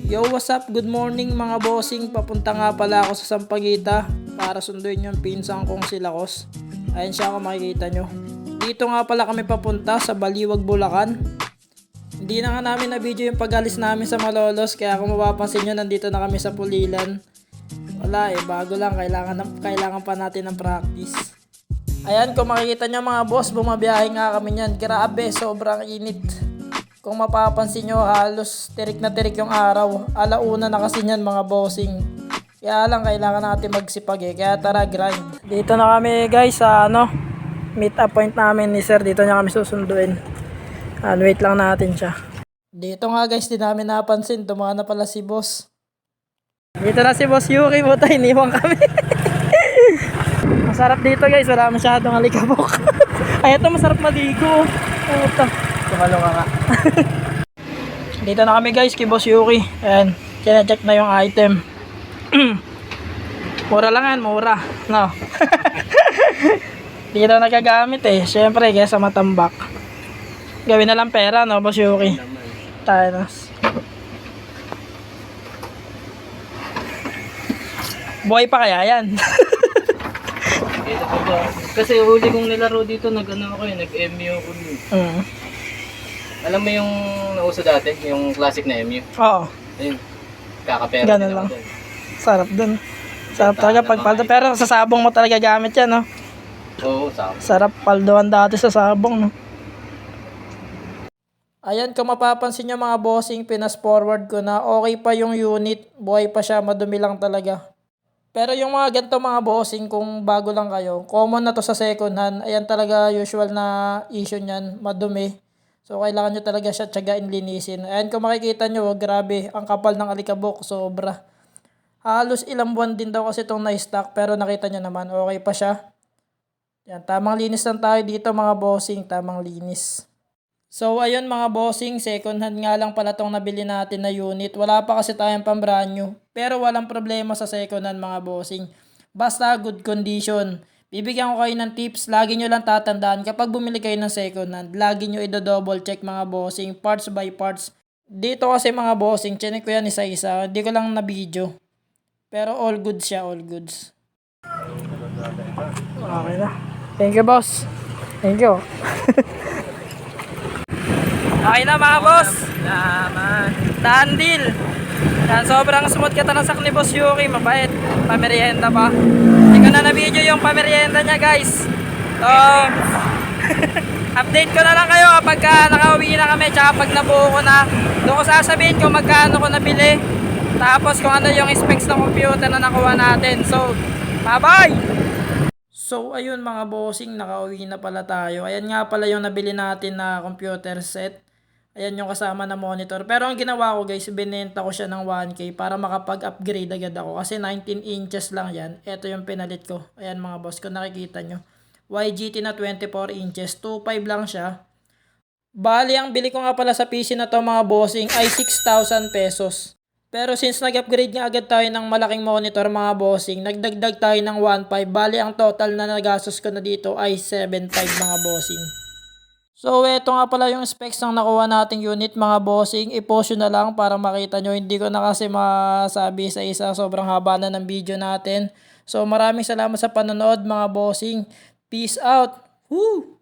Yo, what's up? Good morning mga bossing. Papunta nga pala ako sa Sampaguita para sunduin yung pinsan kong si Lakos. Ayan siya kung makikita nyo. Dito nga pala kami papunta sa Baliwag, Bulacan. Hindi na nga namin na video yung pag-alis namin sa Malolos, kaya kung mapapansin nyo nandito na kami sa Pulilan. Wala bago lang, kailangan pa natin ng practice. Ayan, kung makikita nyo mga boss, bumabiyahe nga kami nyan. Grabe, sobrang init. Kung mapapansin nyo, halos tirik na tirik yung araw. Alauna na kasi nyan mga bossing. Kaya lang, kailangan natin magsipag Kaya tara, grind. Dito na kami guys sa meet up point namin ni sir. Dito niya kami susunduin. Wait lang natin siya. Dito nga guys, di namin napansin. Dumaan na pala si boss. Dito na si boss Yuki. Buta, iniwan kami. Masarap dito guys. Wala masyadong alikabok. Ay, ito masarap maligo. Puta. Tumalo nga. Dito na kami guys kay Boss Yuki. Ayan, check na yung item. Mura lang yan, mura. No. Dito nagagamit syempre kaysa matambak. Gawin na lang pera, no Boss Yuki? Tayo na. Buhay pa kaya yan? Kasi huli kong nilaro dito, nag-MU ako. Alam mo yung nauso dati, yung classic na MU? Oo. Ayun, kakapera. Ganun lang. Sarap dun. Sarap talaga pagpaldo. Pero sa sabong mo talaga gamit yan, no? Oo, sabong. Sarap paldoan dati sa sabong, no? Ayan, kung mapapansin nyo mga bossing, pinas forward ko na okay pa yung unit. Buhay pa siya, madumi lang talaga. Pero yung mga ganito mga bossing, kung bago lang kayo, common na to sa second hand. Ayan talaga usual na issue nyan, madumi. So, kailangan nyo talaga siya tiyagain linisin. Ayan, kung makikita nyo, grabe, ang kapal ng alikabok, sobra. Halos ilang buwan din daw kasi itong na-stock, pero nakita nyo naman, okay pa siya. Yan, tamang linis lang tayo dito mga bossing, tamang linis. So, ayun mga bossing, second hand nga lang pala itong nabili natin na unit. Wala pa kasi tayong pang brand new, pero walang problema sa second hand mga bossing. Basta good condition. Bibigyan ko kayo ng tips, lagi nyo lang tatandaan kapag bumili kayo ng second hand, lagi nyo i-double check mga bossing, parts by parts. Dito kasi mga bossing, chinek ko yan isa-isa, hindi ko lang na video. Pero all goods siya, all goods. Okay na. Thank you boss. Thank you. Okay na mga boss. Done deal. Yan, sobrang smooth katalasak ni Boss Yuki, mabait. Pamerienda pa. Hindi ko na na-video yung pamerienda niya guys. So, update ko na lang kayo kapag nakauwi na kami, tsaka pag nabuo ko na. Doon ko sasabihin kung magkano ko nabili. Tapos kung ano yung specs ng computer na nakuha natin. So, bye-bye! So, ayun mga bossing, nakauwi na pala tayo. Ayan nga pala yung nabili natin na computer set. Ayan yung kasama na monitor. Pero ang ginawa ko guys, binenta ko siya ng 1K para makapag-upgrade agad ako. Kasi 19 inches lang yan. Ito yung pinalit ko. Ayan mga boss, kung nakikita nyo. YGT na 24 inches. 2.5 lang siya. Bali, ang bili ko nga pala sa PC na to mga bossing ay 6,000 pesos. Pero since nag-upgrade nga agad tayo ng malaking monitor mga bossing, nagdagdag tayo ng 1.5. Bali, ang total na nagastos ko na dito ay 7.5 mga bossing. So, eto nga pala yung specs ng nakuha nating unit mga bossing. I-post yun na lang para makita nyo. Hindi ko na kasi masabi sa isa. Sobrang haba na ng video natin. So, maraming salamat sa panonood mga bossing. Peace out! Woo!